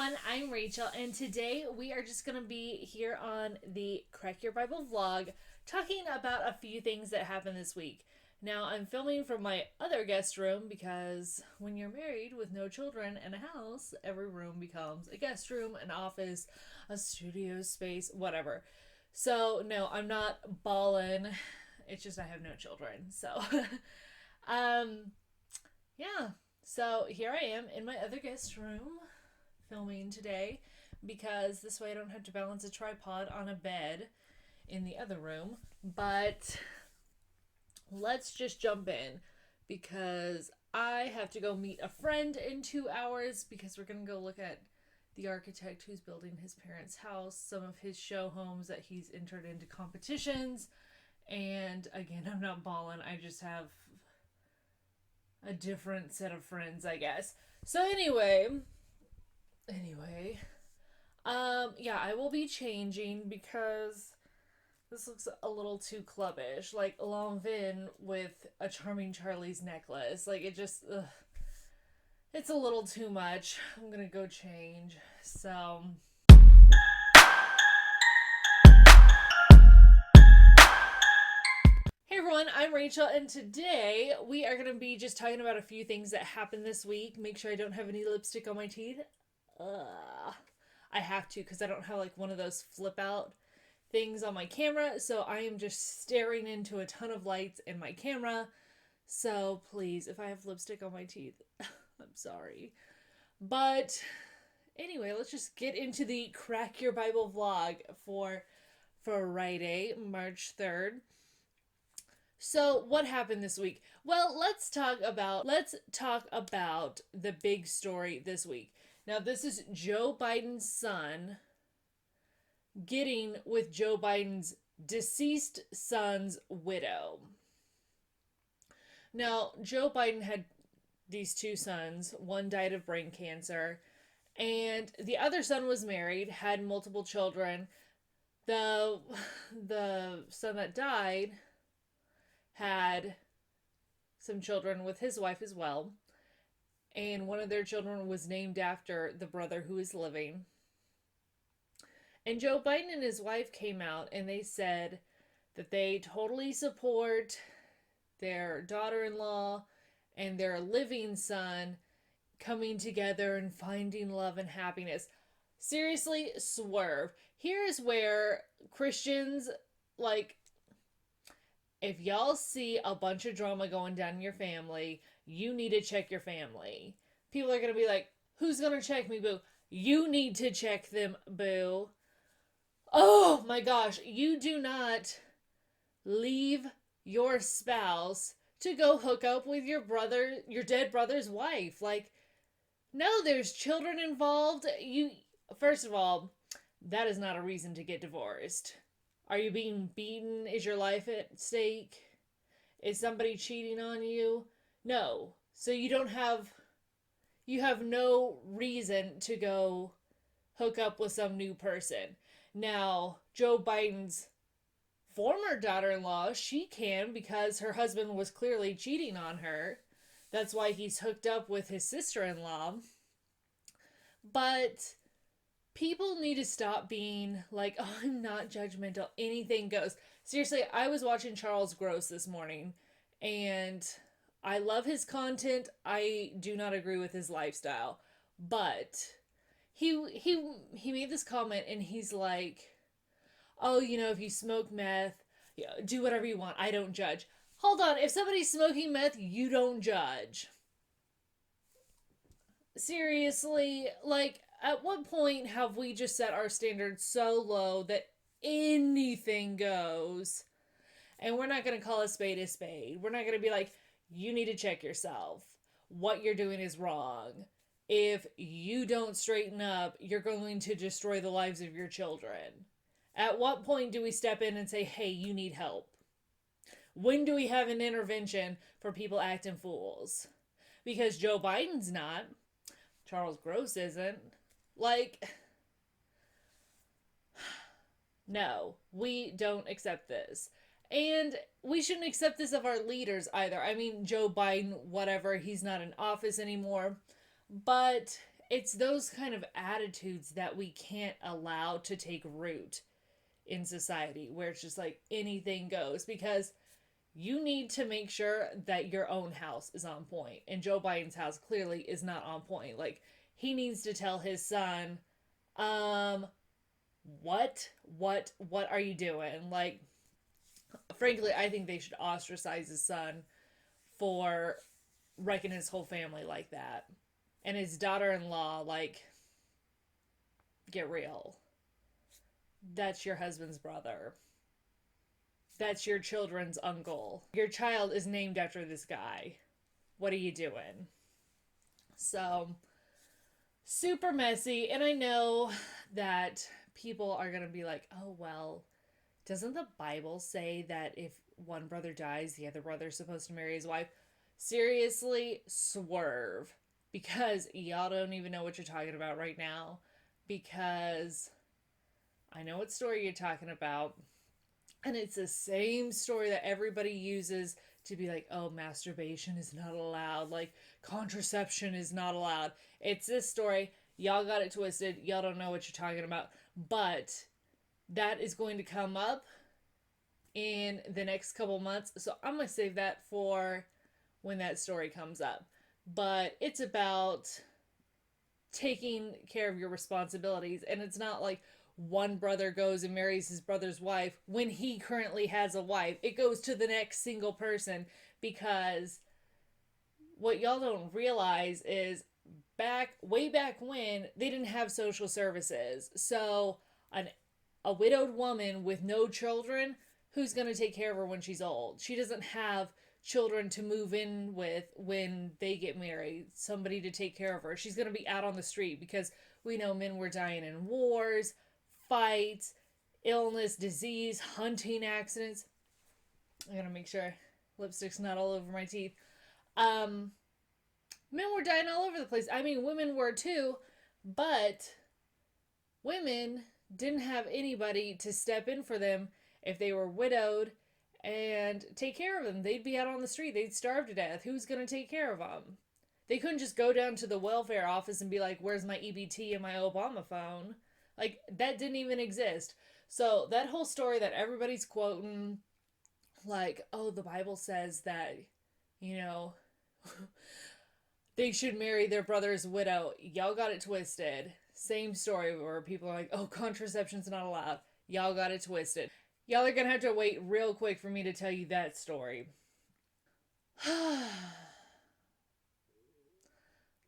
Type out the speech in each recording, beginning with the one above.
everyone, I'm Rachel, and today we are just going to be here on the Crack Your Bible vlog talking about a few things that happened this week. Now, I'm filming from my other guest room because when you're married with no children and a house, every room becomes a guest room, an office, a studio space, whatever. So, no, I'm not ballin'. It's just I have no children. So, yeah. So here I am in my other guest room filming today because this way I don't have to balance a tripod on a bed in the other room. But let's just jump in because I have to go meet a friend in 2 hours because we're going to go look at the architect who's building his parents' house, some of his show homes that he's entered into competitions. And again, I'm not balling. I just have a different set of friends, I guess. So anyway, yeah, I will be changing because this looks a little too clubbish, like Longvin with a Charming Charlie's necklace. Like it just, it's a little too much. I'm gonna go change. So hey everyone, I'm Rachel, and today we are going to be just talking about a few things that happened this week. Make sure I don't have any lipstick on my teeth. I have to because I don't have like one of those flip out things on my camera, so I am just staring into a ton of lights in my camera. So please, if I have lipstick on my teeth, I'm sorry. But anyway, let's just get into the Crack Your Bible vlog for Friday, March 3rd. So what happened this week? Well, let's talk about the big story this week. Now, this is Joe Biden's son getting with Joe Biden's deceased son's widow. Now, Joe Biden had these two sons. One died of brain cancer, and the other son was married, had multiple children. The son that died had some children with his wife as well, and one of their children was named after the brother who is living. And Joe Biden and his wife came out and they said that they totally support their daughter-in-law and their living son coming together and finding love and happiness. Seriously, swerve. Here's where Christians, like, if y'all see a bunch of drama going down in your family, you need to check your family. People are going to be like, who's going to check me, boo? You need to check them, boo. Oh my gosh, you do not leave your spouse to go hook up with your dead brother's wife. Like, no, there's children involved. First of all, that is not a reason to get divorced. Are you being beaten? Is your life at stake? Is somebody cheating on you? No. So you have no reason to go hook up with some new person. Now, Joe Biden's former daughter-in-law, she can because her husband was clearly cheating on her. That's why he's hooked up with his sister-in-law. But people need to stop being like, oh, I'm not judgmental. Anything goes. Seriously, I was watching Charles Gross this morning, and I love his content. I do not agree with his lifestyle. But he made this comment, and he's like, oh, if you smoke meth, do whatever you want. I don't judge. Hold on. If somebody's smoking meth, you don't judge. Seriously, like, at what point have we just set our standards so low that anything goes? And we're not going to call a spade a spade. We're not going to be like, you need to check yourself. What you're doing is wrong. If you don't straighten up, you're going to destroy the lives of your children. At what point do we step in and say, hey, you need help? When do we have an intervention for people acting fools? Because Joe Biden's not. Charles Gross isn't. Like, no, we don't accept this. And we shouldn't accept this of our leaders either. I mean, Joe Biden, whatever, he's not in office anymore. But it's those kind of attitudes that we can't allow to take root in society, where it's just like anything goes, because you need to make sure that your own house is on point. And Joe Biden's house clearly is not on point. Like, he needs to tell his son, what are you doing? Like, frankly, I think they should ostracize his son for wrecking his whole family like that. And his daughter-in-law, like, get real. That's your husband's brother. That's your children's uncle. Your child is named after this guy. What are you doing? So, super messy. And I know that people are going to be like, oh, well, doesn't the Bible say that if one brother dies, the other brother is supposed to marry his wife? Seriously, swerve. Because y'all don't even know what you're talking about right now. Because I know what story you're talking about. And it's the same story that everybody uses to be like, oh, masturbation is not allowed. Like, contraception is not allowed. It's this story. Y'all got it twisted. Y'all don't know what you're talking about. But that is going to come up in the next couple months. So I'm going to save that for when that story comes up. But it's about taking care of your responsibilities. And it's not like one brother goes and marries his brother's wife when he currently has a wife. It goes to the next single person, because what y'all don't realize is way back when, they didn't have social services. So a widowed woman with no children, who's going to take care of her when she's old? She doesn't have children to move in with when they get married, somebody to take care of her. She's going to be out on the street, because we know men were dying in wars, fights, illness, disease, hunting accidents. I gotta make sure lipstick's not all over my teeth. Men were dying all over the place. I mean, women were too, but women didn't have anybody to step in for them if they were widowed and take care of them. They'd be out on the street. They'd starve to death. Who's going to take care of them? They couldn't just go down to the welfare office and be like, where's my EBT and my Obama phone? Like, that didn't even exist. So that whole story that everybody's quoting, like, oh, the Bible says that, you know, they should marry their brother's widow. Y'all got it twisted. Same story where people are like, oh, contraception's not allowed. Y'all got it twisted. Y'all are going to have to wait real quick for me to tell you that story.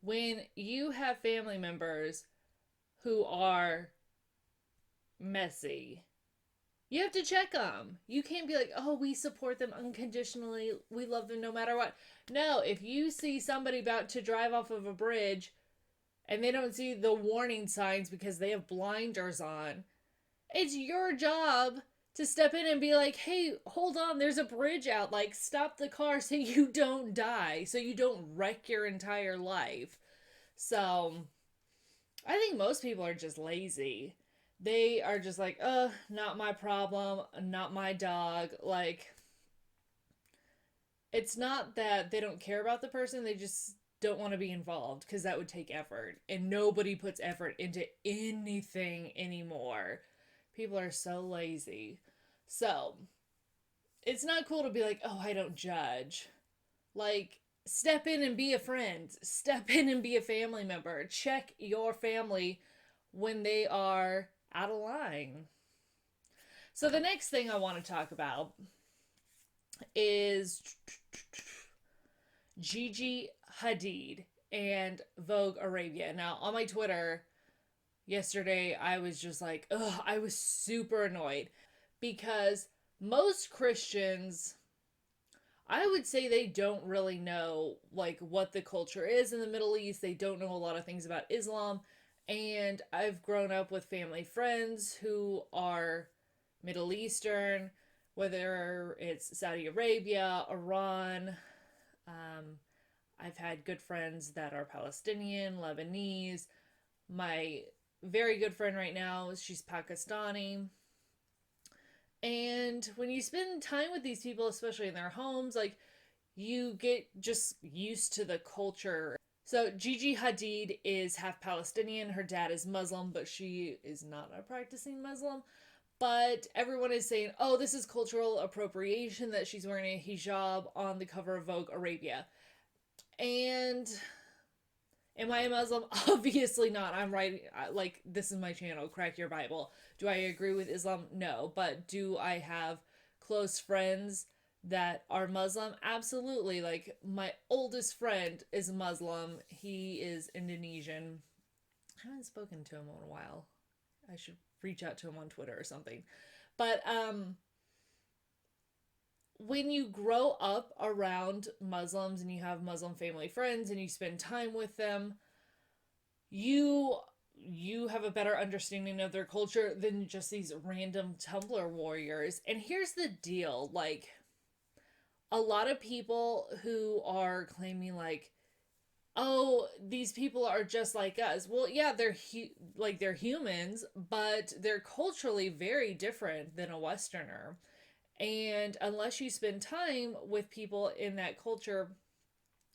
When you have family members who are messy, you have to check them. You can't be like, oh, we support them unconditionally. We love them no matter what. No, if you see somebody about to drive off of a bridge and they don't see the warning signs because they have blinders on, it's your job to step in and be like, hey, hold on, there's a bridge out. Like, stop the car so you don't die, so you don't wreck your entire life. So, I think most people are just lazy. They are just like, not my problem, not my dog. Like, it's not that they don't care about the person, they just don't want to be involved, because that would take effort. And nobody puts effort into anything anymore. People are so lazy. So, it's not cool to be like, oh, I don't judge. Like, step in and be a friend. Step in and be a family member. Check your family when they are out of line. So the next thing I want to talk about is Gigi Hadid and Vogue Arabia. Now, on my Twitter yesterday, I was just like, I was super annoyed, because most Christians, I would say, they don't really know, like, what the culture is in the Middle East. They don't know a lot of things about Islam. And I've grown up with family friends who are Middle Eastern, whether it's Saudi Arabia, Iran. I've had good friends that are Palestinian, Lebanese. My very good friend right now, she's Pakistani. And when you spend time with these people, especially in their homes, like, you get just used to the culture. So Gigi Hadid is half Palestinian. Her dad is Muslim, but she is not a practicing Muslim. But everyone is saying, oh, this is cultural appropriation that she's wearing a hijab on the cover of Vogue Arabia. And am I a Muslim? Obviously not. I'm writing, like, this is my channel, Crack Your Bible. Do I agree with Islam? No. But do I have close friends that are Muslim? Absolutely. Like, my oldest friend is Muslim. He is Indonesian. I haven't spoken to him in a while. I should reach out to him on Twitter or something. But when you grow up around Muslims and you have Muslim family friends and you spend time with them, you have a better understanding of their culture than just these random Tumblr warriors. And here's the deal, like, a lot of people who are claiming, like, oh, these people are just like us. Well, yeah, they're humans, but they're culturally very different than a Westerner. And unless you spend time with people in that culture,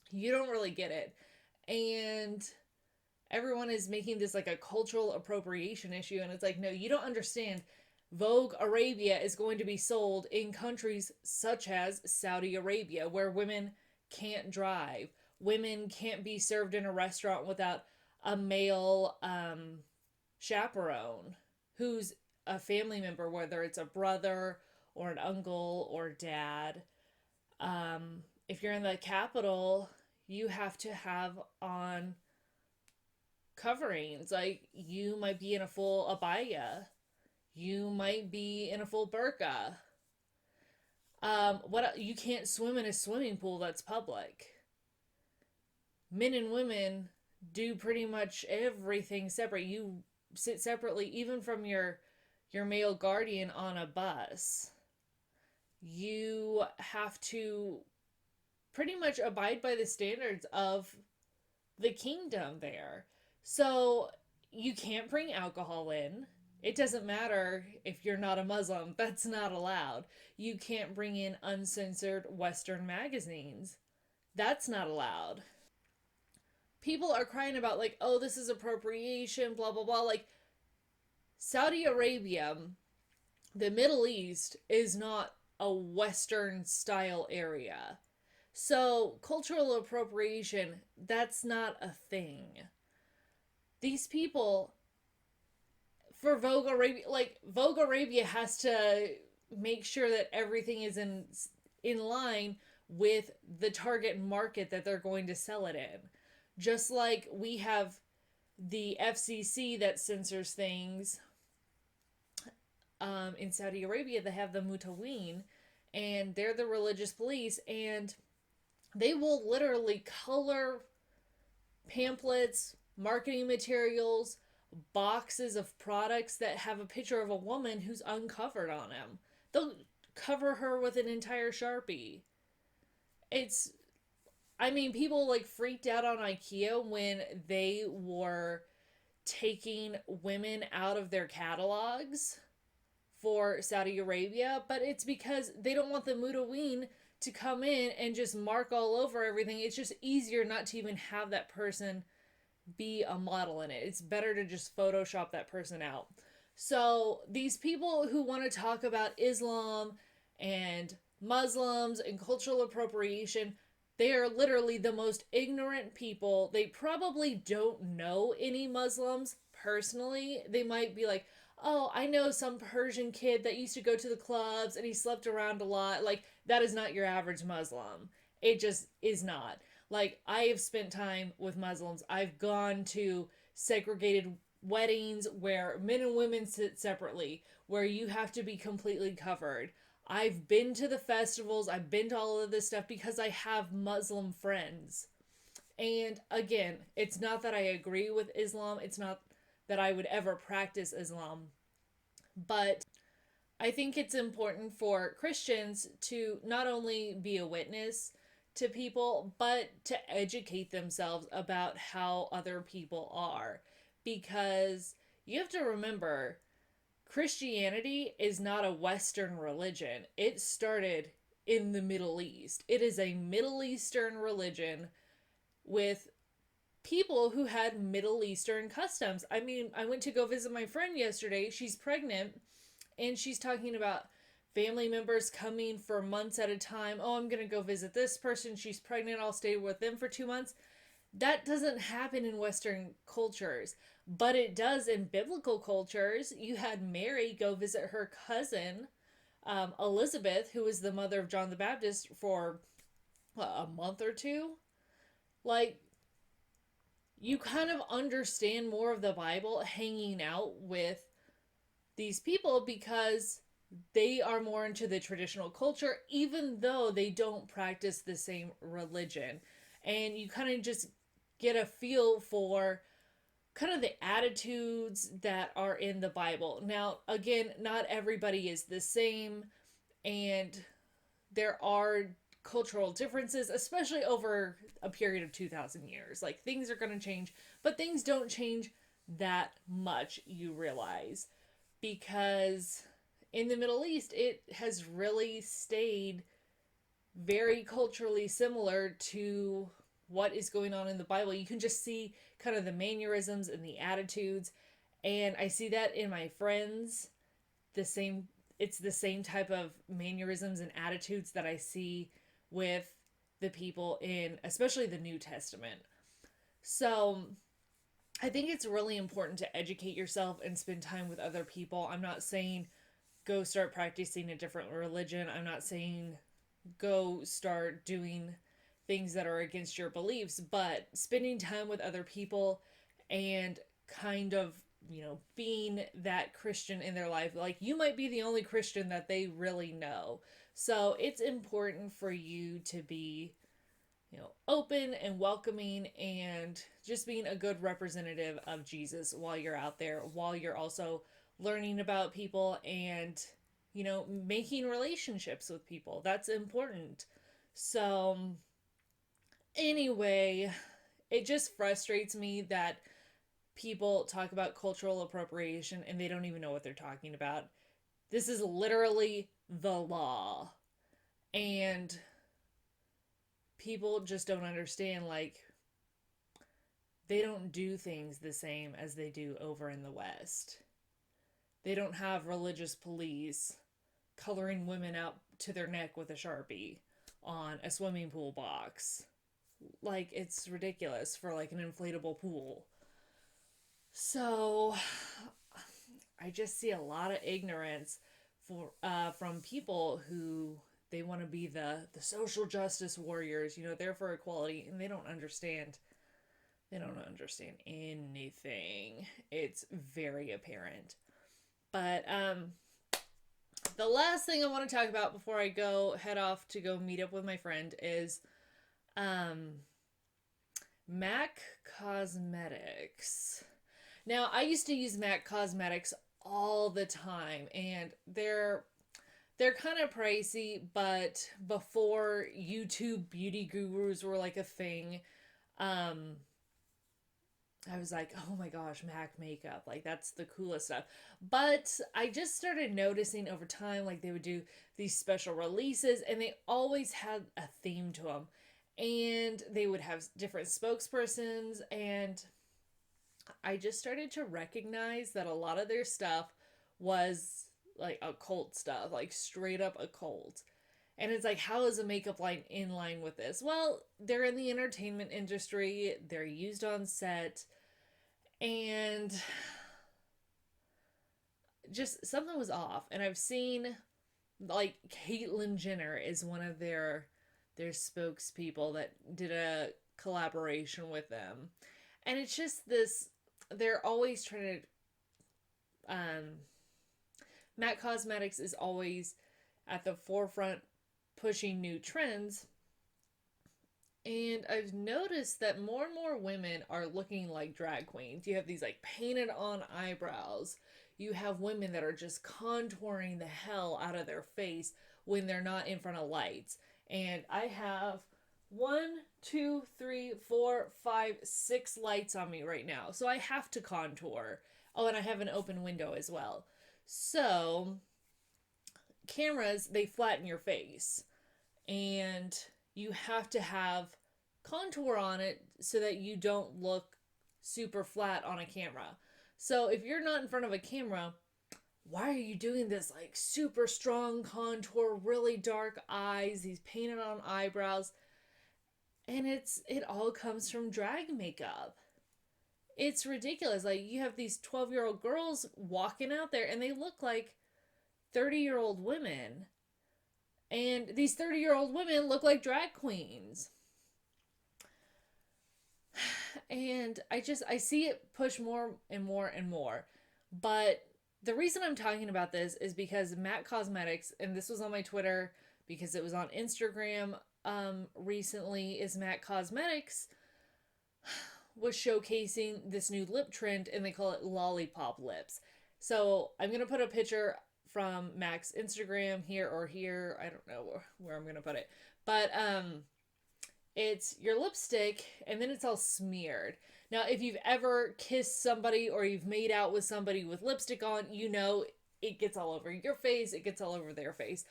you don't really get it. And everyone is making this like a cultural appropriation issue, and it's like, no, you don't understand. Vogue Arabia is going to be sold in countries such as Saudi Arabia, where women can't drive. Women can't be served in a restaurant without a male chaperone who's a family member, whether it's a brother or an uncle or dad. If you're in the capital, you have to have on coverings. Like, you might be in a full abaya. You might be in a full burqa. You can't swim in a swimming pool that's public. Men and women do pretty much everything separate. You sit separately, even from your male guardian on a bus. You have to pretty much abide by the standards of the kingdom there. So you can't bring alcohol in. It doesn't matter if you're not a Muslim. That's not allowed. You can't bring in uncensored Western magazines. That's not allowed. People are crying about, like, oh, this is appropriation, blah, blah, blah. Like, Saudi Arabia, the Middle East, is not a Western style area. So cultural appropriation, that's not a thing. These people, for Vogue Arabia, like, Vogue Arabia has to make sure that everything is in line with the target market that they're going to sell it in. Just like we have the FCC that censors things. In Saudi Arabia, they have the Mutaween, and they're the religious police, and they will literally color pamphlets, marketing materials, boxes of products that have a picture of a woman who's uncovered on them. They'll cover her with an entire Sharpie. People like freaked out on IKEA when they were taking women out of their catalogs for Saudi Arabia, but it's because they don't want the Mutaween to come in and just mark all over everything. It's just easier not to even have that person be a model in it. It's better to just Photoshop that person out. So these people who want to talk about Islam and Muslims and cultural appropriation, they are literally the most ignorant people. They probably don't know any Muslims personally. They might be like, oh, I know some Persian kid that used to go to the clubs and he slept around a lot. Like, that is not your average Muslim. It just is not. Like, I have spent time with Muslims. I've gone to segregated weddings where men and women sit separately, where you have to be completely covered. I've been to the festivals. I've been to all of this stuff because I have Muslim friends. And again, it's not that I agree with Islam. It's not that I would ever practice Islam. But I think it's important for Christians to not only be a witness to people, but to educate themselves about how other people are. Because you have to remember, Christianity is not a Western religion. It started in the Middle East. It is a Middle Eastern religion with people who had Middle Eastern customs. I mean, I went to go visit my friend yesterday. She's pregnant, and she's talking about family members coming for months at a time. Oh, I'm going to go visit this person. She's pregnant. I'll stay with them for 2 months. That doesn't happen in Western cultures, but it does in biblical cultures. You had Mary go visit her cousin, Elizabeth, who was the mother of John the Baptist, for what, a month or two. Like, you kind of understand more of the Bible hanging out with these people because they are more into the traditional culture, even though they don't practice the same religion. And you kind of just get a feel for kind of the attitudes that are in the Bible. Now, again, not everybody is the same, and there are cultural differences, especially over a period of 2,000 years. Like, things are going to change, but things don't change that much, you realize, because in the Middle East, it has really stayed very culturally similar to what is going on in the Bible. You can just see kind of the mannerisms and the attitudes, and I see that in my friends. It's the same type of mannerisms and attitudes that I see with the people in especially the New Testament. So I think it's really important to educate yourself and spend time with other people. I'm not saying go start practicing a different religion. I'm not saying go start doing things that are against your beliefs, but spending time with other people and kind of, being that Christian in their life. Like, you might be the only Christian that they really know. So it's important for you to be, open and welcoming and just being a good representative of Jesus while you're out there, while you're also learning about people and, making relationships with people. That's important. So anyway, it just frustrates me that people talk about cultural appropriation and they don't even know what they're talking about. This is literally the law. And people just don't understand, like, they don't do things the same as they do over in the West. They don't have religious police coloring women out to their neck with a Sharpie on a swimming pool box. Like, it's ridiculous for like an inflatable pool. So I just see a lot of ignorance from people who they want to be the social justice warriors, there for equality, and they don't understand. They don't understand anything. It's very apparent. But the last thing I want to talk about before I head off to go meet up with my friend is MAC Cosmetics. Now, I used to use MAC Cosmetics all the time, and they're kind of pricey, but before YouTube beauty gurus were like a thing, I was like, oh my gosh, MAC makeup, like that's the coolest stuff. But I just started noticing over time, like they would do these special releases and they always had a theme to them. And they would have different spokespersons, and I just started to recognize that a lot of their stuff was like occult stuff, like straight up occult. And it's like, how is a makeup line in line with this? Well, they're in the entertainment industry, they're used on set, and just something was off. And I've seen, like, Caitlyn Jenner is one of their spokespeople that did a collaboration with them. And it's just this, they're always trying to, MAC Cosmetics is always at the forefront pushing new trends. And I've noticed that more and more women are looking like drag queens. You have these like painted on eyebrows. You have women that are just contouring the hell out of their face when they're not in front of lights. And I have 1, 2, 3, 4, 5, 6 lights on me right now. So I have to contour. Oh, and I have an open window as well. So cameras, they flatten your face. And you have to have contour on it so that you don't look super flat on a camera. So if you're not in front of a camera, why are you doing this like super strong contour, really dark eyes, these painted on eyebrows? And it all comes from drag makeup. It's ridiculous. Like, you have these 12-year-old girls walking out there and they look like 30-year-old women. And these 30-year-old women look like drag queens. And I see it push more and more and more. But the reason I'm talking about this is because MAC Cosmetics, and this was on my Twitter because it was on Instagram recently, is MAC Cosmetics was showcasing this new lip trend, and they call it Lollipop Lips. So I'm going to put a picture from MAC's Instagram here or here. I don't know where I'm going to put it. But it's your lipstick, and then it's all smeared. Now, if you've ever kissed somebody or you've made out with somebody with lipstick on, you know it gets all over your face, it gets all over their face.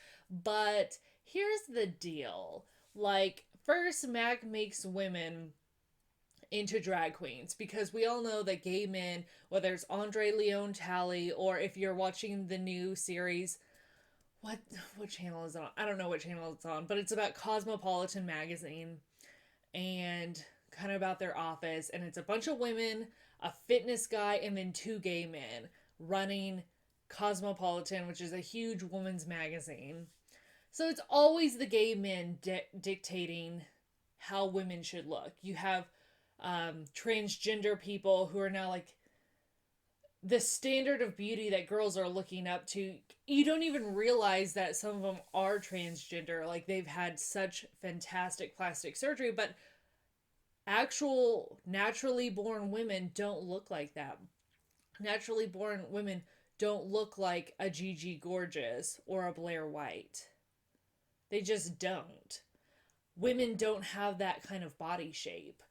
But here's the deal. Like, first, MAC makes women into drag queens because we all know that gay men, whether it's Andre Leon Talley or if you're watching the new series, what channel is it on? I don't know what channel it's on, but it's about Cosmopolitan magazine and kind of about their office, and it's a bunch of women, a fitness guy, and then two gay men running Cosmopolitan, which is a huge women's magazine. So it's always the gay men dictating how women should look. You have transgender people who are now like the standard of beauty that girls are looking up to. You don't even realize that some of them are transgender. Like, they've had such fantastic plastic surgery, but actual naturally born women don't look like that. Naturally born women don't look like a Gigi Gorgeous or a Blair White. They just don't. Women don't have that kind of body shape.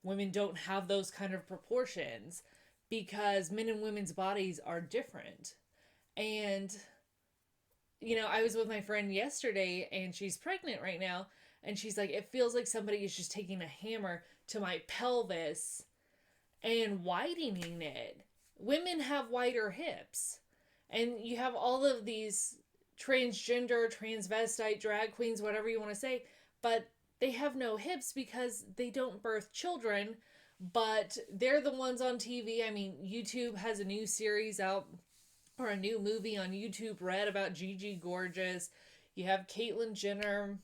Women don't have those kind of proportions because men and women's bodies are different. And, you know, I was with my friend yesterday and she's pregnant right now. And she's like, it feels like somebody is just taking a hammer to my pelvis and widening it. Women have wider hips. And you have all of these transgender, transvestite, drag queens, whatever you want to say, but they have no hips because they don't birth children, but they're the ones on TV. I mean, YouTube has a new series out, or a new movie on YouTube Red about Gigi Gorgeous. You have Caitlyn Jenner.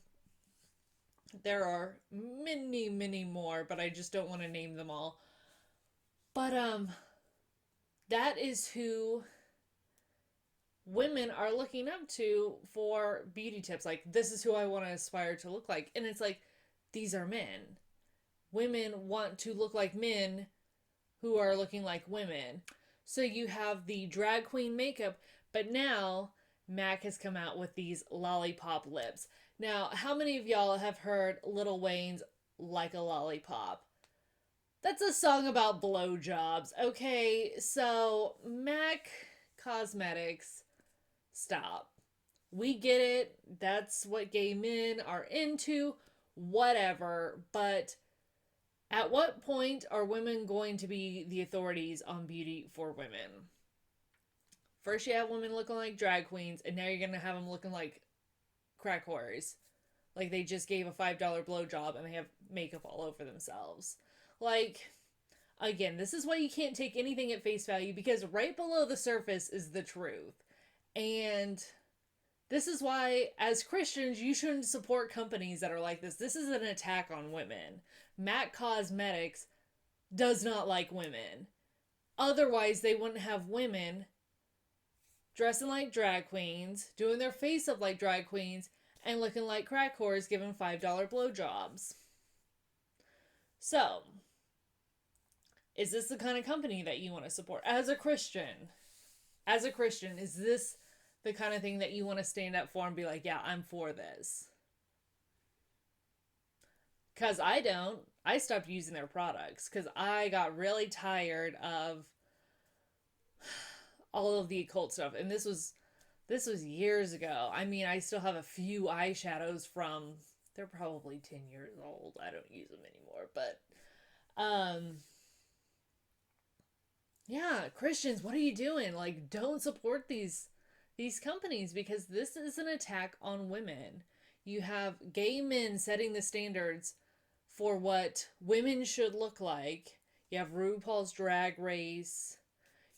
There are many, many more, but I just don't want to name them all. But that is who women are looking up to for beauty tips. Like, this is who I want to aspire to look like. And it's like, these are men. Women want to look like men who are looking like women. So you have the drag queen makeup, but now MAC has come out with these lollipop lips. Now, how many of y'all have heard Lil Wayne's Like a Lollipop? That's a song about blowjobs. Okay, so MAC Cosmetics, stop. We get it. That's what gay men are into. Whatever. But at what point are women going to be the authorities on beauty for women? First you have women looking like drag queens, and now you're going to have them looking like crack whores. Like they just gave a $5 blowjob and they have makeup all over themselves. Like, again, this is why you can't take anything at face value, because right below the surface is the truth. And this is why, as Christians, you shouldn't support companies that are like this. This is an attack on women. MAC Cosmetics does not like women. Otherwise, they wouldn't have women dressing like drag queens, doing their face up like drag queens, and looking like crack whores giving $5 blowjobs. So, is this the kind of company that you want to support as a Christian? As a Christian, is this the kind of thing that you want to stand up for and be like, yeah, I'm for this? Because I don't. I stopped using their products because I got really tired of all of the occult stuff. And this was years ago. I mean, I still have a few eyeshadows from they're probably 10 years old. I don't use them anymore, but um yeah, Christians, what are you doing? Like, don't support these companies, because this is an attack on women. You have gay men setting the standards for what women should look like. You have RuPaul's Drag Race.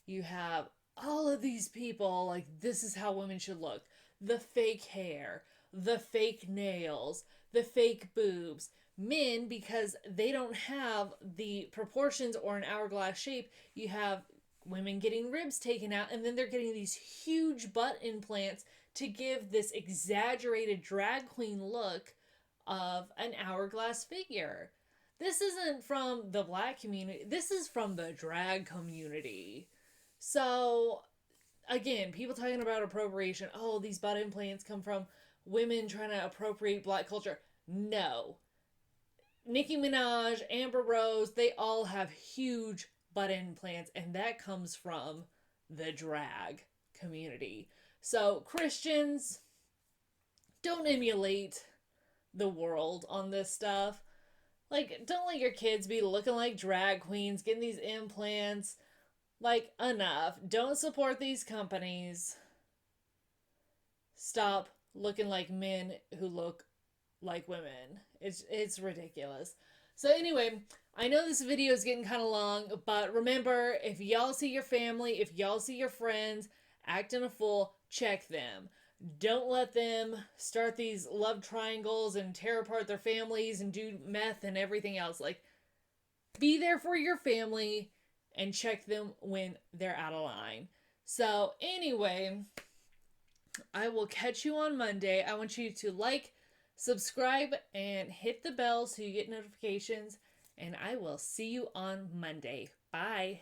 You have all of these people, like, this is how women should look. The fake hair, the fake nails, the fake boobs. Men, because they don't have the proportions or an hourglass shape, you have women getting ribs taken out, and then they're getting these huge butt implants to give this exaggerated drag queen look of an hourglass figure. This isn't from the black community, this is from the drag community. So, again, people talking about appropriation. Oh, these butt implants come from women trying to appropriate black culture. No. Nicki Minaj, Amber Rose, they all have huge butt implants, and that comes from the drag community. So, Christians, don't emulate the world on this stuff. Like, don't let your kids be looking like drag queens, getting these implants. Like, enough. Don't support these companies. Stop looking like men who look like women. It's ridiculous. So anyway, I know this video is getting kind of long, but remember, if y'all see your family, if y'all see your friends acting a fool, check them. Don't let them start these love triangles and tear apart their families and do meth and everything else. Like, be there for your family and check them when they're out of line. So anyway, I will catch you on Monday. I want you to like, subscribe, and hit the bell so you get notifications. And I will see you on Monday. Bye.